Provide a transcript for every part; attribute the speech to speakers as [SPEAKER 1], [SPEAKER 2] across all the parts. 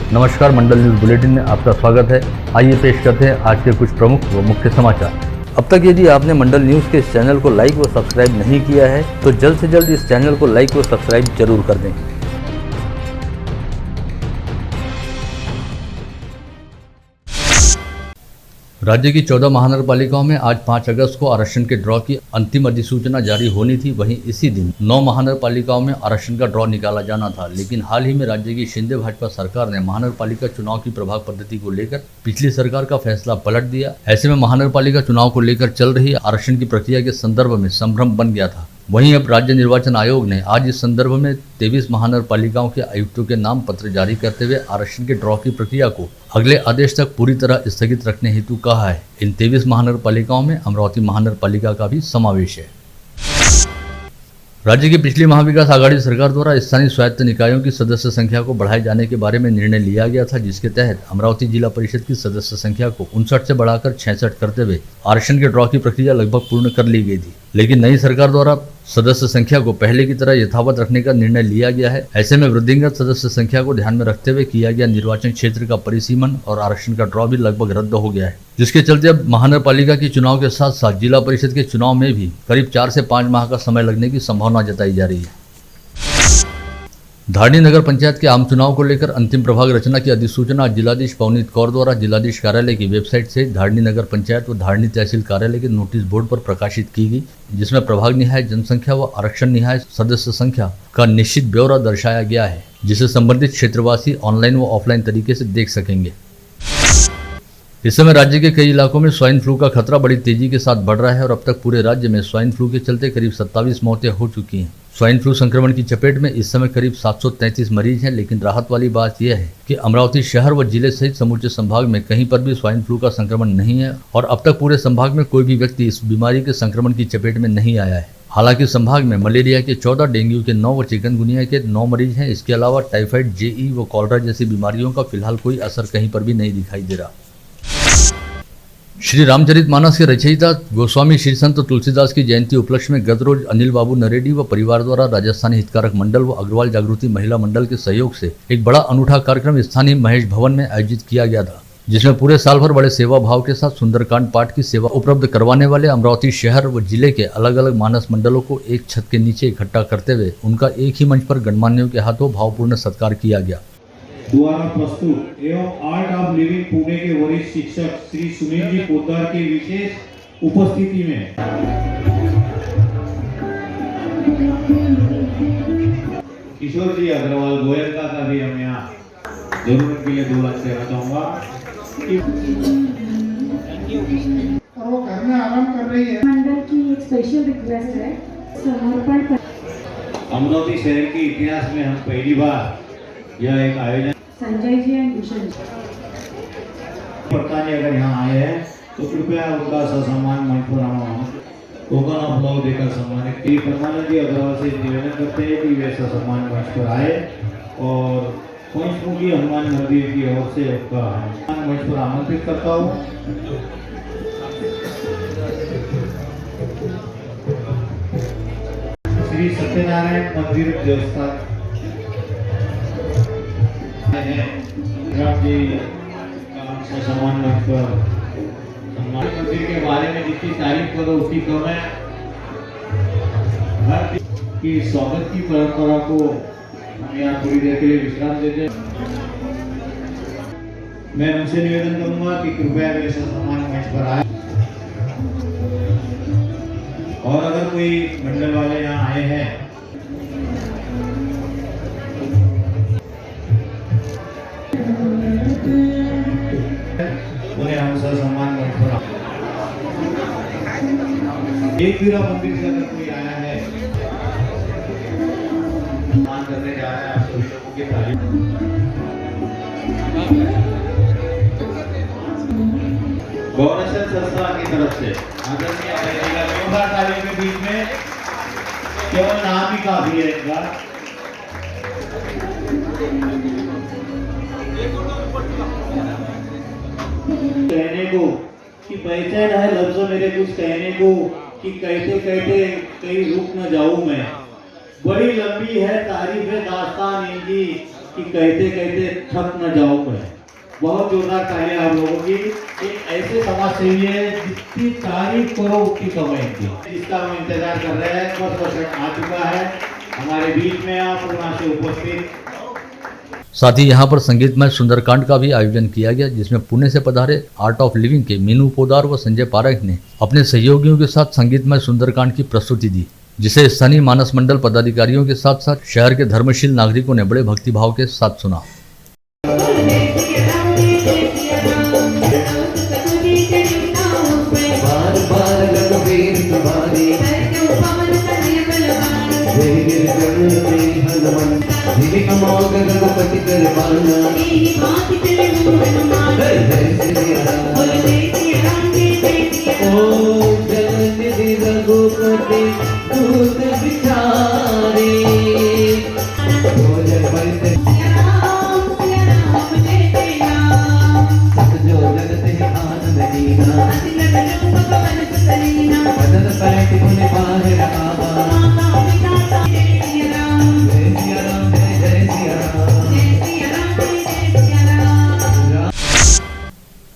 [SPEAKER 1] नमस्कार, मंडल news bulletin में आपका स्वागत है। आइए पेश करते हैं आज के कुछ प्रमुख व मुख्य समाचार। अब तक यदि आपने मंडल न्यूज के इस चैनल को लाइक व सब्सक्राइब नहीं किया है तो जल्द से जल्द इस चैनल को लाइक व सब्सक्राइब जरूर कर दें। राज्य की 14 महानगरपालिकाओं में आज 5 अगस्त को आरक्षण के ड्रॉ की अंतिम अधिसूचना जारी होनी थी। वहीं इसी दिन 9 महानगरपालिकाओं में आरक्षण का ड्रॉ निकाला जाना था, लेकिन हाल ही में राज्य की शिंदे भाजपा सरकार ने महानगरपालिका चुनाव की प्रभाग पद्धति को लेकर पिछली सरकार का फैसला पलट दिया। ऐसे में महानगरपालिका चुनाव को लेकर चल रही आरक्षण की प्रक्रिया के संदर्भ में संभ्रम बन गया था। वहीं अब राज्य निर्वाचन आयोग ने आज इस संदर्भ में 23 महानगरपालिकाओं के आयुक्तों के नाम पत्र जारी करते हुए आरक्षण के ड्रॉ की प्रक्रिया को अगले आदेश तक पूरी तरह स्थगित रखने हेतु कहा है। इन 23 महानगरपालिकाओं में अमरावती महानगरपालिका का भी समावेश है। राज्य की पिछली महाविकास आघाड़ी सरकार द्वारा स्थानीय स्वायत्त निकायों की सदस्य संख्या को बढ़ाए जाने के बारे में निर्णय लिया गया था, जिसके तहत अमरावती जिला परिषद की सदस्य संख्या को 59 से बढ़ाकर 66 करते हुए आरक्षण के ड्रॉ की प्रक्रिया लगभग पूर्ण कर ली गई थी। लेकिन नई सरकार द्वारा सदस्य संख्या को पहले की तरह यथावत रखने का निर्णय लिया गया है। ऐसे में वृद्धिंगत सदस्य संख्या को ध्यान में रखते हुए किया गया निर्वाचन क्षेत्र का परिसीमन और आरक्षण का ड्रॉ भी लगभग रद्द हो गया है, जिसके चलते अब महानगरपालिका के चुनाव के साथ साथ जिला परिषद के चुनाव में भी करीब 4 से 5 माह का समय लगने की संभावना जताई जा रही है। धारणी नगर पंचायत के आम चुनाव को लेकर अंतिम प्रभाग रचना की अधिसूचना जिलाधीश पवनीत कौर द्वारा जिलाधीश कार्यालय की वेबसाइट से धारणी नगर पंचायत व धारणी तहसील कार्यालय के नोटिस बोर्ड पर प्रकाशित की गई, जिसमें प्रभाग निहाय जनसंख्या व आरक्षण निहाय सदस्य संख्या का निश्चित ब्यौरा दर्शाया गया है, जिसे संबंधित क्षेत्रवासी ऑनलाइन व ऑफलाइन तरीके से देख सकेंगे। इस समय राज्य के कई इलाकों में स्वाइन फ्लू का खतरा बड़ी तेजी के साथ बढ़ रहा है और अब तक पूरे राज्य में स्वाइन फ्लू के चलते करीब 27 मौतें हो चुकी हैं। स्वाइन फ्लू संक्रमण की चपेट में इस समय करीब 733 मरीज हैं, लेकिन राहत वाली बात यह है कि अमरावती शहर व जिले सहित समूचे संभाग में कहीं पर भी स्वाइन फ्लू का संक्रमण नहीं है और अब तक पूरे संभाग में कोई भी व्यक्ति इस बीमारी के संक्रमण की चपेट में नहीं आया है। हालांकि संभाग में मलेरिया के 14, डेंगू के 9 व चिकनगुनिया के 9 मरीज हैं। इसके अलावा टाइफाइड, जेई व कॉलरा जैसी बीमारियों का फिलहाल कोई असर कहीं पर भी नहीं दिखाई दे रहा। श्री रामचरितमानस के रचयिता गोस्वामी श्री संत तुलसीदास की जयंती उपलक्ष्य में गत रोज अनिल बाबू नरेडी व परिवार द्वारा राजस्थानी हितकारक मंडल व अग्रवाल जागृति महिला मंडल के सहयोग से एक बड़ा अनूठा कार्यक्रम स्थानीय महेश भवन में आयोजित किया गया था, जिसमें पूरे साल भर बड़े सेवा भाव के साथ सुंदरकांड पाठ की सेवा उपलब्ध करवाने वाले अमरावती शहर व जिले के अलग अलग मानस मंडलों को एक छत के नीचे इकट्ठा करते हुए उनका एक ही मंच पर गणमान्यों के हाथों भावपूर्ण सत्कार किया गया।
[SPEAKER 2] द्वारा प्रस्तुत एवं आर्ट ऑफ लिविंग पुणे के वरिष्ठ शिक्षक श्री सुनील जी पोद्दार के विशेष उपस्थिति में किशोर जी अग्रवाल गोयल का भी हम यहाँ जरूर के लिए 2 लाख देना चाहूँगा
[SPEAKER 3] और वो घर में आराम कर रही है। मंडल की एक स्पेशल रिक्वेस्ट है, समर्पण कर।
[SPEAKER 2] अमरावती शहर के इतिहास में हम पहली बार यह एक आयोजन
[SPEAKER 3] संजय जी एंड भूषण जी
[SPEAKER 2] पटकाने अगर यहाँ आए हैं तो कृपया उनका ससम्मान मंच पर हम टोकन ऑफ लव देकर सम्मानित की। परमानंद जी अग्रवाल से निवेदन करते हैं कि वे ससम्मान मंच पर आए और पंचमुखी हनुमान मंदिर की ओर से उनका मंच पर आमंत्रित करता हूँ। श्री सत्यनारायण मंदिर देवस्थान सम्मान मंदिर के बारे में जितनी तारीफ करो उतनी कम है। हर की स्वागत की परंपरा को हम यहाँ थोड़ी देर के लिए विश्राम देते हैं। मैं उनसे निवेदन करूंगा कि कृपया मेरे सम्मान मंच पर आए और अगर कोई मंडल वाले यहाँ आए हैं उन्हें हम सम्मान मंच पर एक वीरा मंदिर से अगर कोई आया है सम्मान करने जा रहे हैं आप सभी लोगों की तारीफ। गौरक्षण संस्था की तरफ से आदरणीय तारीफ के बीच में केवल नाम ही काफी है इनका। कहने को कि पहचान है लफ्जों मेरे कुछ कहने को कि कहते कहते कहीं रुक न जाऊं मैं। बड़ी लंबी है तारीफ दास्तान इनकी कि कहते कहते थक न जाओ मैं। बहुत जोरदार तालियां आप लोगों की। एक ऐसे समाज सेवी है जिसकी तारीफ करो उतनी कम है इनकी, जिसका हम इंतजार कर रहे हैं। फर्स्ट पर्सन आ चुका है हमारे बीच में, आप पूर्णा से उपस्थित।
[SPEAKER 1] साथ ही यहाँ पर संगीतमय सुंदरकांड का भी आयोजन किया गया, जिसमें पुणे से पधारे आर्ट ऑफ लिविंग के मीनू पोदार व संजय पारख ने अपने सहयोगियों के साथ संगीतमय सुंदरकांड की प्रस्तुति दी, जिसे स्थानीय मानस मंडल पदाधिकारियों के साथ साथ शहर के धर्मशील नागरिकों ने बड़े भक्तिभाव के साथ सुना।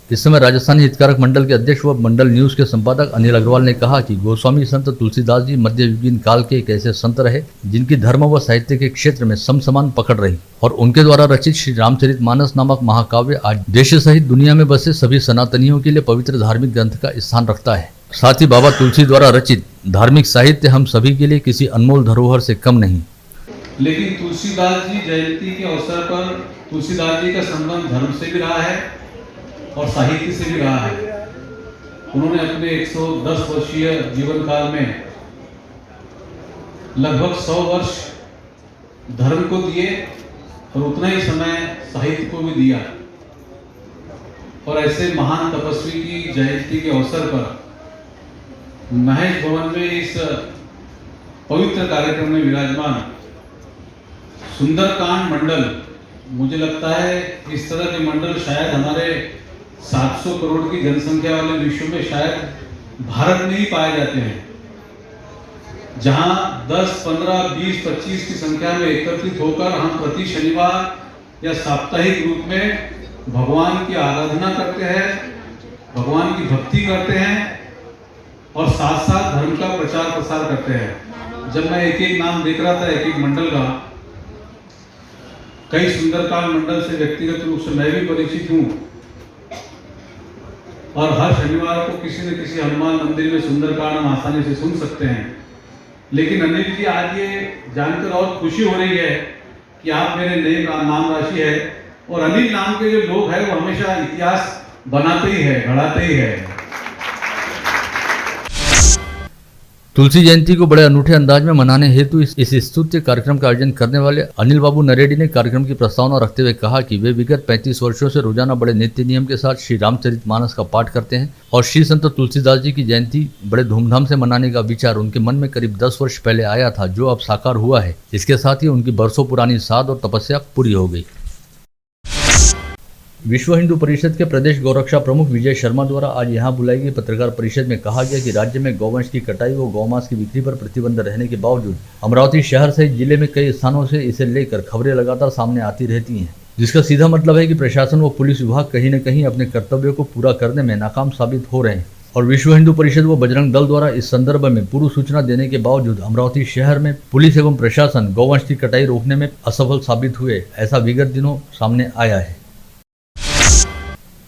[SPEAKER 1] इस समय राजस्थानी हितकारक मंडल के अध्यक्ष व मंडल न्यूज के संपादक अनिल अग्रवाल ने कहा कि गोस्वामी संत तुलसीदास जी मध्ययुगीन काल के एक ऐसे संत रहे जिनकी धर्म व साहित्य के क्षेत्र में समसमान पकड़ रही, और उनके द्वारा रचित श्री रामचरितमानस नामक महाकाव्य आज देश सहित दुनिया में बसे सभी सनातनियों के लिए पवित्र धार्मिक ग्रंथ का स्थान रखता है। साथ ही बाबा तुलसी द्वारा रचित धार्मिक साहित्य हम सभी के लिए किसी अनमोल धरोहर से कम नहीं।
[SPEAKER 4] लेकिन तुलसीदास जी जयंती के अवसर पर तुलसीदास जी का संबंध धर्म से भी रहा है और साहित्य से भी रहा है। उन्होंने अपने 110 वर्षीय जीवन काल में लगभग 100 वर्ष धर्म को दिए और उतना ही समय साहित्य को भी दिया। और ऐसे महान तपस्वी की जयंती के अवसर पर महेश भवन में इस पवित्र कार्यक्रम में विराजमान सुंदरकांड मंडल, मुझे लगता है इस तरह के मंडल शायद हमारे 700 करोड़ की जनसंख्या वाले विश्व में शायद भारत में ही पाए जाते हैं, जहां 10, 15, 20, 25 की संख्या में एकत्रित होकर हम प्रति शनिवार या साप्ताहिक रूप में भगवान की आराधना करते हैं, भगवान की भक्ति करते हैं और साथ साथ धर्म का प्रचार प्रसार करते हैं। जब मैं एक एक नाम देख रहा था एक एक मंडल का, कई सुंदरकांड मंडल से व्यक्तिगत रूप से मैं भी परिचित हूँ और हर शनिवार को किसी न किसी हनुमान मंदिर में सुंदरकांड हम आसानी से सुन सकते हैं। लेकिन अनिल जी, आज ये जानकर और खुशी हो रही है कि आप मेरे नए नाम राशि है, और अनिल नाम के जो लोग हैं वो हमेशा इतिहास बनाते ही है, गढ़ाते ही है।
[SPEAKER 1] तुलसी जयंती को बड़े अनूठे अंदाज में मनाने हेतु इस स्तुत्य कार्यक्रम का आयोजन करने वाले अनिल बाबू नरेडी ने कार्यक्रम की प्रस्तावना रखते हुए कहा कि वे विगत 35 वर्षों से रोजाना बड़े नित्य नियम के साथ श्री रामचरितमानस का पाठ करते हैं और श्री संत तुलसीदास जी की जयंती बड़े धूमधाम से मनाने का विचार उनके मन में करीब 10 वर्ष पहले आया था, जो अब साकार हुआ है। इसके साथ ही उनकी बरसों पुरानी साध और तपस्या पूरी हो गई। विश्व हिंदू परिषद के प्रदेश गौरक्षा प्रमुख विजय शर्मा द्वारा आज यहां बुलाई गई पत्रकार परिषद में कहा गया कि राज्य में गौवंश की कटाई व गौमांस की बिक्री पर प्रतिबंध रहने के बावजूद अमरावती शहर सहित जिले में कई स्थानों से इसे लेकर खबरें लगातार सामने आती रहती हैं, जिसका सीधा मतलब है कि प्रशासन व पुलिस विभाग कहीं न कहीं अपने कर्तव्यों को पूरा करने में नाकाम साबित हो रहे हैं। और विश्व हिंदू परिषद व बजरंग दल द्वारा इस संदर्भ में पूर्व सूचना देने के बावजूद अमरावती शहर में पुलिस एवं प्रशासन गौवंश की कटाई रोकने में असफल साबित हुए, ऐसा विगत दिनों सामने आया है।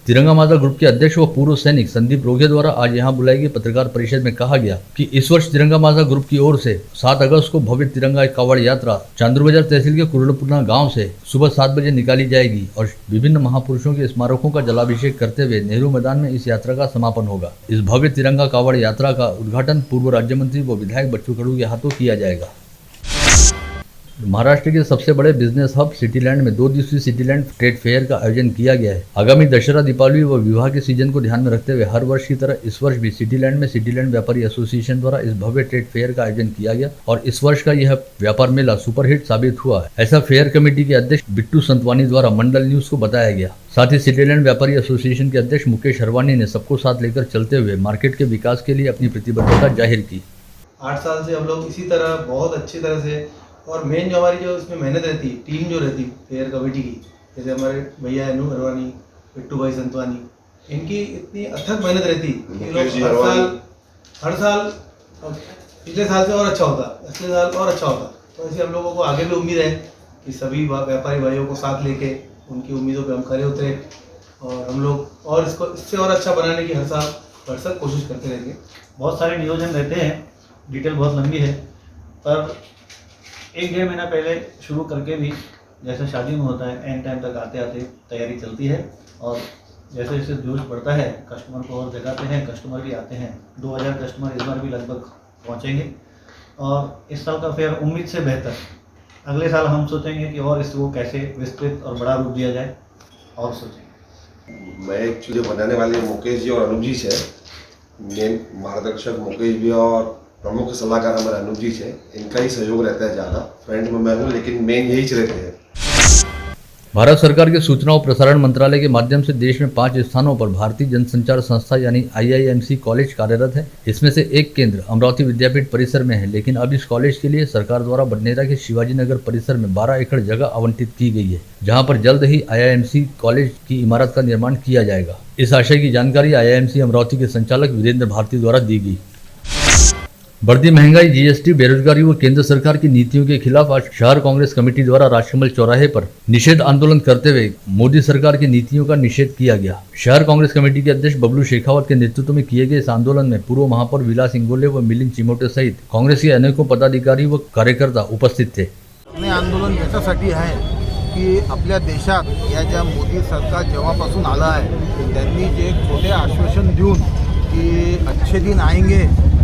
[SPEAKER 1] तिरंगा माता ग्रुप के अध्यक्ष व पूर्व सैनिक संदीप रोगे द्वारा आज यहां बुलाई गई पत्रकार परिषद में कहा गया कि इस वर्ष तिरंगा माता ग्रुप की ओर से 7 अगस्त को भव्य तिरंगा कावड़ यात्रा चांदूर बाजार तहसील के कुरलपुरा गांव से सुबह 7 बजे निकाली जाएगी और विभिन्न महापुरुषों के स्मारकों का जलाभिषेक करते हुए नेहरू मैदान में इस यात्रा का समापन होगा। इस भव्य तिरंगा कावड़ यात्रा का उद्घाटन पूर्व राज्य मंत्री व विधायक बच्चू कडू के हाथों किया जाएगा। महाराष्ट्र के सबसे बड़े बिजनेस हब सिटीलैंड में 2 दिवसीय सिटीलैंड ट्रेड फेयर का आयोजन किया गया है। आगामी दशहरा, दीपावली व विवाह के सीजन को ध्यान में रखते हुए हर वर्ष की तरह इस वर्ष भी सिटीलैंड में सिटीलैंड व्यापारी एसोसिएशन द्वारा इस भव्य ट्रेड फेयर का आयोजन किया गया और इस वर्ष का यह व्यापार मेला सुपरहिट साबित हुआ है, ऐसा फेयर कमेटी के अध्यक्ष बिट्टू संतवानी द्वारा मंडल न्यूज को बताया गया। साथ ही सिटीलैंड व्यापारी एसोसिएशन के अध्यक्ष मुकेश हरवानी ने सबको साथ लेकर चलते हुए मार्केट के विकास के लिए अपनी प्रतिबद्धता जाहिर की।
[SPEAKER 5] 8 साल से हम लोग इसी तरह बहुत अच्छी तरह से और मेन जो हमारी जो इसमें मेहनत रहती है, टीम जो रहती है फेयर कमेटी की, जैसे हमारे भैया अनु हरवानी, बिट्टू भाई संतवानी, इनकी इतनी अथक मेहनत रहती कि लोग हर साल पिछले साल से और अच्छा होता, पिछले साल और अच्छा होता। तो ऐसे हम लोगों को आगे भी उम्मीद है कि सभी व्यापारी भाइयों को साथ लेके उनकी उम्मीदों पे हम खरे उतरे और हम लोग और इसको इससे और अच्छा बनाने की हर साल कोशिश करते रहेंगे।
[SPEAKER 6] बहुत सारे नियोजन रहते हैं, डिटेल बहुत लंबी है, पर 1-1.5 महीना पहले शुरू करके भी जैसे शादी में होता है एंड टाइम तक आते आते तैयारी चलती है और जैसे जैसे जोश बढ़ता है कस्टमर को और जगाते हैं, कस्टमर भी आते हैं। 2000 कस्टमर इस बार भी लगभग पहुंचेंगे और इस साल का फेयर उम्मीद से बेहतर। अगले साल हम सोचेंगे कि और इसको कैसे विस्तृत और बड़ा रूप दिया जाए और सोचेंगे।
[SPEAKER 7] मैं एक्चुअली बनाने वाले मुकेश जी और अनूप जी से, मेन मार्गदर्शक मुकेश भी और प्रमुख सलाहकार हमारे अनूप जी से, इनका ही सहयोग रहता है ज़्यादा। फ्रंट में मैं हूँ लेकिन मेन यही रहते हैं।
[SPEAKER 1] भारत सरकार के सूचना और प्रसारण मंत्रालय के माध्यम से देश में 5 स्थानों पर भारतीय जनसंचार संस्था यानी IIMC कॉलेज कार्यरत है। इसमें से एक केंद्र अमरावती विद्यापीठ परिसर में है, लेकिन अब इस कॉलेज के लिए सरकार द्वारा बडनेरा के शिवाजी नगर परिसर में 12 एकड़ जगह आवंटित की गई है, जहां पर जल्द ही IIMC कॉलेज की इमारत का निर्माण किया जाएगा। इस आशय की जानकारी IIMC अमरावती के संचालक वीरेंद्र भारती द्वारा दी गई। बढ़ती महंगाई, GST, बेरोजगारी व केंद्र सरकार की नीतियों के खिलाफ आज शहर कांग्रेस कमेटी द्वारा राजकमल चौराहे पर निषेध आंदोलन करते हुए मोदी सरकार की नीतियों का निषेध किया गया। शहर कांग्रेस कमेटी के अध्यक्ष बबलू शेखावत के नेतृत्व में किए गए इस आंदोलन में पूर्व महापौर विलास इंगोले व मिलिंद चिमोटे सहित कांग्रेस के अनेकों पदाधिकारी व कार्यकर्ता उपस्थित थे।
[SPEAKER 8] आंदोलन याच्यासाठी आहे की आपल्या देशात या ज्या मोदी सरकार जेव्हापासून आलं आहे त्यांनी जे खोटे आश्वासन देऊन की अच्छे दिन आएंगे,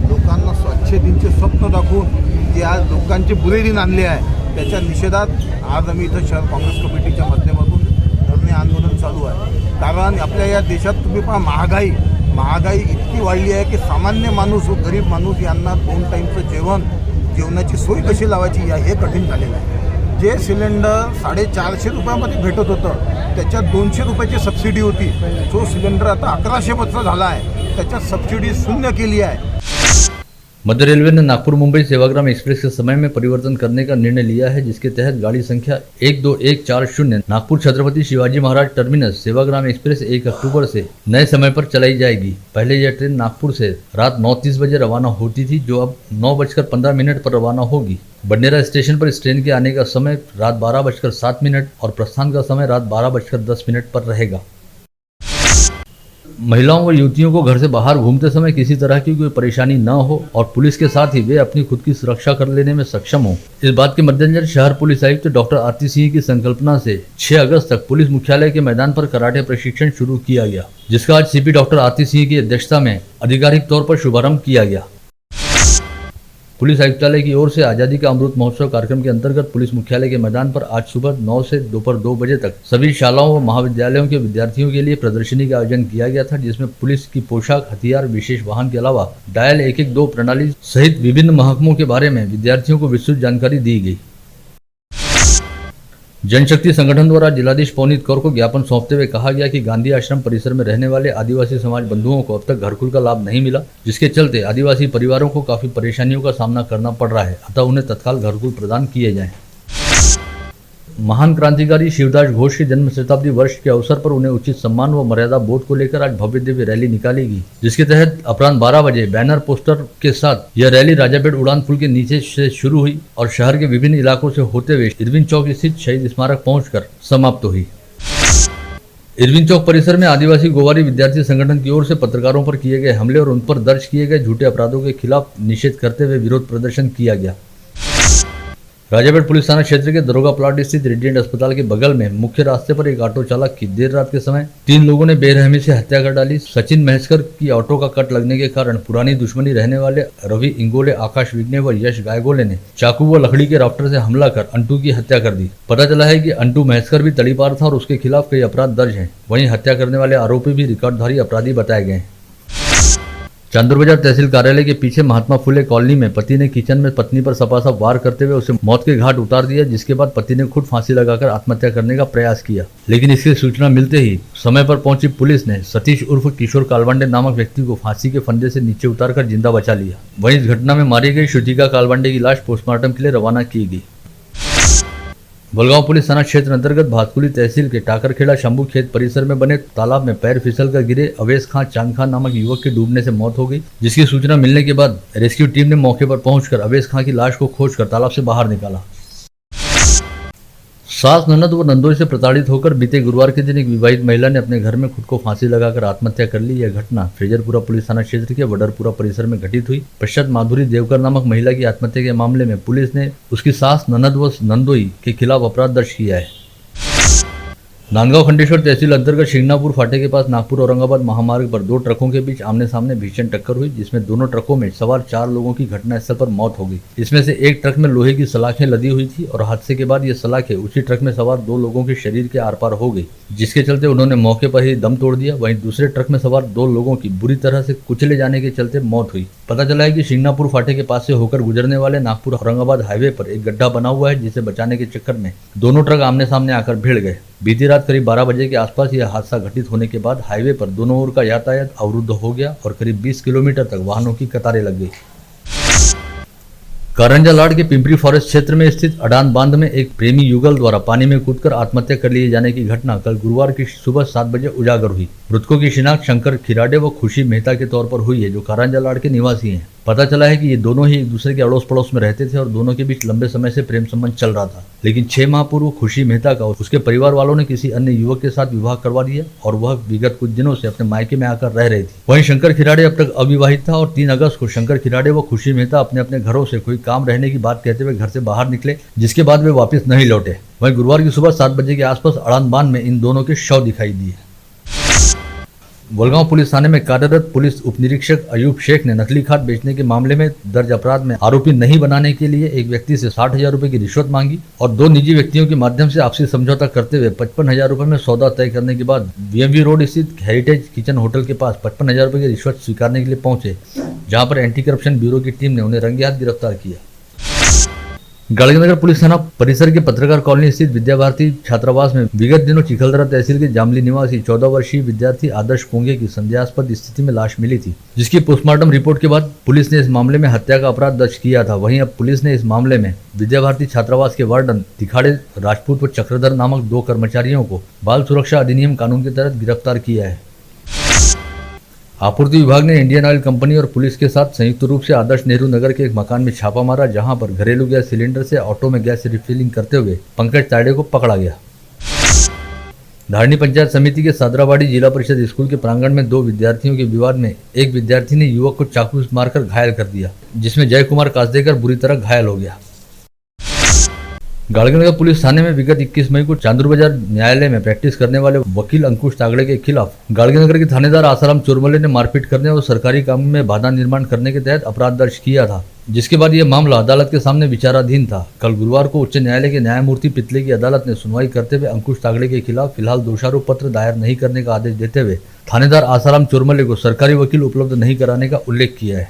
[SPEAKER 8] लोकांना अच्छे दिनचे स्वप्न दाखवून जे आज लोकांचे बुरे दिन आणले आहे, त्याच्या निषेधात आज आम्ही इथं शहर काँग्रेस कमिटीच्या माध्यमातून धरणे आंदोलन चालू आहे। कारण आपल्या या देशात तुम्ही पहा महागाई इतकी वाढली आहे की सामान्य माणूस व गरीब माणूस यांना 2 टाईमचं जेवणाची सोय कशी लावायची हे कठीण झालेलं आहे। जे सिलेंडर 450 रुपयामध्ये भेटत होतं त्याच्यात 200 रुपयाची सबसिडी होती, जो सिलेंडर आता 1100 झाला आहे, त्याच्यात सबसिडी शून्य केली आहे।
[SPEAKER 1] मध्य रेलवे ने नागपुर मुंबई सेवाग्राम एक्सप्रेस के समय में परिवर्तन करने का निर्णय लिया है, जिसके तहत गाड़ी संख्या 12140 नागपुर छत्रपति शिवाजी महाराज टर्मिनस सेवाग्राम एक्सप्रेस 1 अक्टूबर से नए समय पर चलाई जाएगी। पहले यह ट्रेन नागपुर से रात 9:30 बजे रवाना होती थी, जो अब 9:15 पर रवाना होगी। बडनेरा स्टेशन पर इस ट्रेन के आने का समय रात 12:07 और प्रस्थान का समय रात 12:10 पर रहेगा। महिलाओं व युवतियों को घर से बाहर घूमते समय किसी तरह की कोई परेशानी न हो और पुलिस के साथ ही वे अपनी खुद की सुरक्षा कर लेने में सक्षम हो, इस बात के मद्देनजर शहर पुलिस आयुक्त डॉक्टर आरती सिंह की संकल्पना से 6 अगस्त तक पुलिस मुख्यालय के मैदान पर कराटे प्रशिक्षण शुरू किया गया, जिसका आज CP डॉक्टर आरती सिंह की अध्यक्षता में आधिकारिक तौर पर शुभारंभ किया गया। पुलिस आयुक्तालय की ओर से आजादी का अमृत महोत्सव कार्यक्रम के अंतर्गत पुलिस मुख्यालय के मैदान पर आज सुबह 9 से दोपहर 2 बजे तक सभी शालाओं व महाविद्यालयों के विद्यार्थियों के लिए प्रदर्शनी का आयोजन किया गया था, जिसमें पुलिस की पोशाक, हथियार, विशेष वाहन के अलावा डायल 112 प्रणाली सहित विभिन्न महकमों के बारे में विद्यार्थियों को विस्तृत जानकारी दी गई। जनशक्ति संगठन द्वारा जिलाधीश पवनीत कौर को ज्ञापन सौंपते हुए कहा गया कि गांधी आश्रम परिसर में रहने वाले आदिवासी समाज बंधुओं को अब तक घरकुल का लाभ नहीं मिला, जिसके चलते आदिवासी परिवारों को काफी परेशानियों का सामना करना पड़ रहा है, अतः उन्हें तत्काल घरकुल प्रदान किए जाएं। महान क्रांतिकारी शिवदास घोष के जन्म शताब्दी वर्ष के अवसर पर उन्हें उचित सम्मान व मर्यादा बोध को लेकर आज भव्य दिव्य रैली निकाली गई, जिसके तहत अपराह्न 12 बजे बैनर पोस्टर के साथ यह रैली राजापेट उड़ान पुल के नीचे से शुरू हुई और शहर के विभिन्न इलाकों से होते हुए इरविन चौक स्थित शहीद स्मारक पहुंचकर समाप्त हुई। इरविन चौक परिसर में आदिवासी गोवारी विद्यार्थी संगठन की ओर से पत्रकारों पर किए गए हमले और उन पर दर्ज किए गए झूठे अपराधों के खिलाफ निषेध करते हुए विरोध प्रदर्शन किया गया। राजापेट पुलिस थाना क्षेत्र के दरोगा प्लाट स्थित रेडिएंट अस्पताल के बगल में मुख्य रास्ते पर एक ऑटो चालक की देर रात के समय 3 लोगों ने बेरहमी से हत्या कर डाली। सचिन महेशकर की ऑटो का कट लगने के कारण पुरानी दुश्मनी रहने वाले रवि इंगोले, आकाश विग्ने व यश गायगोले ने चाकू व लकड़ी के राफ्टर से हमला कर अंटू की हत्या कर दी। पता चला है कि अंटू महेशकर भी तड़ीपार था और उसके खिलाफ कई अपराध दर्ज हैं। वहीं हत्या करने वाले आरोपी भी रिकॉर्डधारी अपराधी बताए गए। चांदूर बाजार तहसील कार्यालय के पीछे महात्मा फुले कॉलोनी में पति ने किचन में पत्नी पर सपासप वार करते हुए उसे मौत के घाट उतार दिया, जिसके बाद पति ने खुद फांसी लगाकर आत्महत्या करने का प्रयास किया, लेकिन इसकी सूचना मिलते ही समय पर पहुंची पुलिस ने सतीश उर्फ किशोर कालवांडे नामक व्यक्ति को फांसी के फंदे से नीचे उतारकर जिंदा बचा लिया। वहीं इस घटना में मारी गई श्रुतिका कालवांडे की लाश पोस्टमार्टम के लिए रवाना की गई। बलगांव पुलिस थाना क्षेत्र अंतर्गत भातकुली तहसील के टाकरखेड़ा शंभू खेत परिसर में बने तालाब में पैर फिसलकर गिरे अवैस खां चांद खां नामक युवक के डूबने से मौत हो गई, जिसकी सूचना मिलने के बाद रेस्क्यू टीम ने मौके पर पहुंचकर अवैस खां की लाश को खोजकर तालाब से बाहर निकाला। सास ननद व नंदोई से प्रताड़ित होकर बीते गुरुवार के दिन एक विवाहित महिला ने अपने घर में खुद को फांसी लगाकर आत्महत्या कर ली। यह घटना फ्रेजरपुरा पुलिस थाना क्षेत्र के वडरपुरा परिसर में घटित हुई। पश्चात माधुरी देवकर नामक महिला की आत्महत्या के मामले में पुलिस ने उसकी सास ननद व नंदोई के खिलाफ अपराध दर्ज किया है। नांदगांव खंडेश्वर तहसील अंतर्गत शिंगनापुर फाटे के पास नागपुर औरंगाबाद महामार्ग पर दो ट्रकों के बीच आमने सामने भीषण टक्कर हुई, जिसमें दोनों ट्रकों में सवार 4 लोगों की घटनास्थल पर मौत हो गई। इसमें से एक ट्रक में लोहे की सलाखें लदी हुई थी और हादसे के बाद ये सलाखें उसी ट्रक में सवार 2 लोगों के शरीर के आर पार हो गई, जिसके चलते उन्होंने मौके पर ही दम तोड़ दिया। वहीं दूसरे ट्रक में सवार 2 लोगों की बुरी तरह से कुचले जाने के चलते मौत हुई। पता चला है कि शिंगनापुर फाटे के पास से होकर गुजरने वाले नागपुर औरंगाबाद हाईवे पर एक गड्ढा बना हुआ है, जिसे बचाने के चक्कर में दोनों ट्रक आमने सामने आकर भिड़ गए। बीती रात करीब 12 बजे के आसपास यह हादसा घटित होने के बाद हाईवे पर दोनों ओर का यातायात अवरुद्ध हो गया और करीब 20 किलोमीटर तक वाहनों की कतारें लग गई। कारंजा लाड के पिंपरी फॉरेस्ट क्षेत्र में स्थित अडान बांध में एक प्रेमी युगल द्वारा पानी में कूदकर आत्महत्या कर लिए जाने की घटना कल गुरुवार की सुबह 7 बजे उजागर हुई। मृतकों की शिनाख्त शंकर खिराडे व खुशी मेहता के तौर पर हुई है, जो कारंजा लाड के निवासी हैं। पता चला है कि ये दोनों ही एक दूसरे के अड़ोस पड़ोस में रहते थे और दोनों के बीच लंबे समय से प्रेम संबंध चल रहा था, लेकिन 6 माह पूर्व खुशी मेहता का उसके परिवार वालों ने किसी अन्य युवक के साथ विवाह करवा दिया और वह विगत कुछ दिनों से अपने मायके में आकर रह रही थी। वहीं शंकर खिराडे अब तक अविवाहित था और 3 अगस्त को शंकर खिराडे व खुशी मेहता अपने अपने घरों से कोई काम रहने की बात कहते हुए घर से बाहर निकले, जिसके बाद वे वापस नहीं लौटे। वहीं गुरुवार की सुबह 7 बजे के आसपास अड़ान बांध में इन दोनों के शव दिखाई दिए। बलगांव पुलिस थाने में कार्यरत पुलिस उप निरीक्षक अयूब शेख ने नकली खाद बेचने के मामले में दर्ज अपराध में आरोपी नहीं बनाने के लिए एक व्यक्ति से 60,000 रुपए की रिश्वत मांगी और 2 निजी व्यक्तियों के माध्यम से आपसी समझौता करते हुए 55,000 रुपए में सौदा तय करने के बाद VMV रोड स्थित हेरिटेज किचन होटल के पास 55,000 रुपए की रिश्वत स्वीकारने के लिए पहुंचे, जहां पर एंटी करप्शन ब्यूरो की टीम ने उन्हें रंगे हाथ गिरफ्तार किया। गाड़ीनगर पुलिस थाना परिसर के पत्रकार कॉलोनी स्थित विद्या भारती छात्रावास में विगत दिनों चिखलदरा तहसील के जामली निवासी 14 वर्षीय विद्यार्थी आदर्श कोंगे की संदेहास्पद स्थिति में लाश मिली थी, जिसकी पोस्टमार्टम रिपोर्ट के बाद पुलिस ने इस मामले में हत्या का अपराध दर्ज किया था। वहीं अब पुलिस ने इस मामले में विद्या भारती छात्रावास के वार्डन तिखाड़े राजपूत व चक्रधर नामक 2 कर्मचारियों को बाल सुरक्षा अधिनियम कानून के तहत गिरफ्तार किया है। आपूर्ति विभाग ने इंडियन ऑयल कंपनी और पुलिस के साथ संयुक्त रूप से आदर्श नेहरू नगर के एक मकान में छापा मारा, जहां पर घरेलू गैस सिलेंडर से ऑटो में गैस रिफिलिंग करते हुए पंकज ताड़े को पकड़ा गया। धारनी पंचायत समिति के सादराबाड़ी जिला परिषद स्कूल के प्रांगण में 2 विद्यार्थियों के विवाद में एक विद्यार्थी ने युवक को चाकू से मारकर घायल कर दिया, जिसमें जय कुमार कासदेकर बुरी तरह घायल हो गया। गाड़ीनगर पुलिस थाने में विगत 21 मई को चांदूर बाजार न्यायालय में प्रैक्टिस करने वाले वकील अंकुश तागड़े के खिलाफ गाड़ीनगर के थानेदार आसाराम चोरमले ने मारपीट करने और सरकारी काम में बाधा निर्माण करने के तहत अपराध दर्ज किया था, जिसके बाद यह मामला अदालत के सामने विचाराधीन था। कल गुरुवार को उच्च न्यायालय के न्यायमूर्ति पितले की अदालत ने सुनवाई करते हुए अंकुश तागड़े के खिलाफ फिलहाल दोषारोप पत्र दायर नहीं करने का आदेश देते हुए थानेदार आसाराम चोरमले को सरकारी वकील उपलब्ध नहीं कराने का उल्लेख किया है।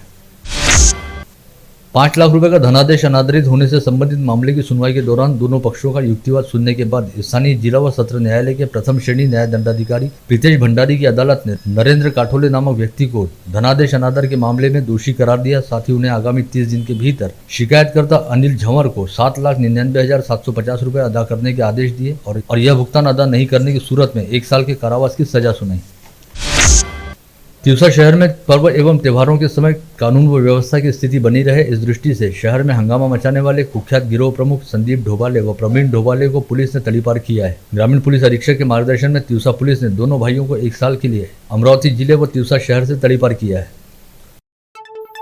[SPEAKER 1] 5 लाख रुपए का धनादेश अनादरित होने से संबंधित मामले की सुनवाई के दौरान दोनों पक्षों का युक्तिवाद सुनने के बाद स्थानीय जिला व सत्र न्यायालय के प्रथम श्रेणी न्याय दंडाधिकारी प्रीतेश भंडारी की अदालत ने नरेंद्र काठोले नामक व्यक्ति को धनादेश अनादर के मामले में दोषी करार दिया। साथ ही उन्हें आगामी 30 दिन के भीतर शिकायतकर्ता अनिल झंवर को 7,99,750 रुपए अदा करने के आदेश दिए और यह भुगतान अदा नहीं करने की सूरत में 1 साल के कारावास की सजा सुनाई। तिवसा शहर में पर्व एवं त्योहारों के समय कानून व व्यवस्था की स्थिति बनी रहे, इस दृष्टि से शहर में हंगामा मचाने वाले कुख्यात गिरोह प्रमुख संदीप ढोबाले व प्रवीण ढोबाले को पुलिस ने तड़ीपार किया है। ग्रामीण पुलिस अधीक्षक के मार्गदर्शन में तिवसा पुलिस ने दोनों भाइयों को 1 साल के लिए अमरावती जिले व तिवसा शहर से तड़ीपार किया है।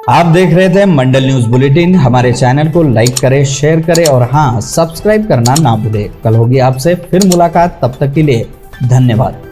[SPEAKER 9] आप देख रहे थे मंडल न्यूज बुलेटिन। हमारे चैनल को लाइक करें, शेयर करें और हाँ, सब्सक्राइब करना ना भूलें। कल होगी आपसे फिर मुलाकात, तब तक के लिए धन्यवाद।